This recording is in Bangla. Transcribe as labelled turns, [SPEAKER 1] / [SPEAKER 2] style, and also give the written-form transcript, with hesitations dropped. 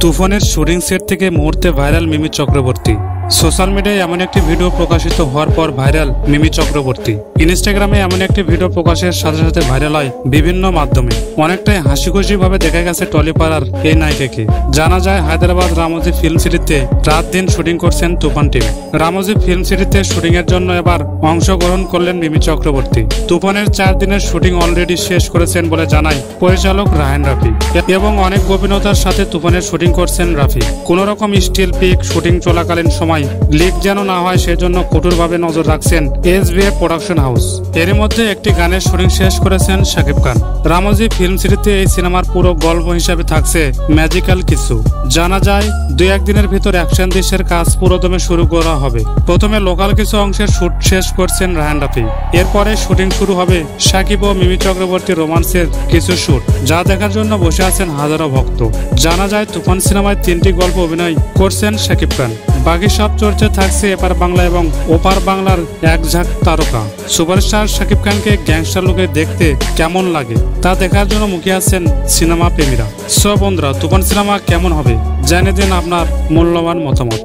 [SPEAKER 1] তুফানের শুটিং সেট থেকে মুহূর্তে ভাইরাল মিমি চক্রবর্তী। সোশ্যাল মিডিয়ায় এমন একটি ভিডিও প্রকাশিত হওয়ার পর ভাইরাল মিমি চক্রবর্তী। ইনস্টাগ্রামে এমন একটি ভিডিও প্রকাশের সাথে সাথে ভাইরাল হয় বিভিন্ন মাধ্যমে। অনেকটাই হাসি খুশি ভাবে দেখা গেছে টলিপাড়ার এই নায়িকাকে। জানা যায় হায়দ্রাবাদ রামোজি ফিল্ম সিটিতে রাত দিন শুটিং করছেন তুফান টিম। রামোজি ফিল্ম সিটিতে শুটিং এর জন্য এবার অংশগ্রহণ করলেন মিমি চক্রবর্তী। তুফানের 4 দিনের শুটিং অলরেডি শেষ করেছেন বলে জানায় পরিচালক রায়হান রাফি। এবং অনেক গোপনীয়তার সাথে তুফানের শুটিং করছেন রাফি। কোন রকম স্টিল পিক শুটিং চলাকালীন সময় লিক যেন না হয় সেজন্য কঠোরভাবে নজর রাখছেন এসবিএফ প্রোডাকশন হাউস। এর মধ্যে একটি গানের শুটিং শেষ করেছেন শাকিব খান। রামোজি ফিল্ম সিটিতে এই সিনেমার পুরো গল্প হিসাবে থাকছে ম্যাজিক্যাল কিছু। জানা যায় 2-1 দিনের ভিতর অ্যাকশন দৃশ্যের কাজ পুরোদমে শুরু করা হবে। প্রথমে লোকাল কিছু অংশের শুট শেষ করছেন রায়হান রাফি। এরপরে শুটিং শুরু হবে শাকিব ও মিমি চক্রবর্তী রোমান্সের কিছু শুট, যা দেখার জন্য বসে আছেন হাজারো ভক্ত। জানা যায় তুফান সিনেমায় 3টি গল্প অভিনয় করছেন শাকিব খান। বাকি সব চর্চা থাকছে এপার বাংলা এবং ওপার বাংলার এক ঝাঁক তারকা। সুপারস্টার শাকিব খানকে গ্যাংস্টার লুকে দেখতে কেমন লাগে তা দেখার জন্য মুখিয়ে আছেন সিনেমা প্রেমীরা। সো বন্ধুরা, তুফান সিনেমা কেমন হবে জানিয়ে দিন আপনার মূল্যবান মতামত।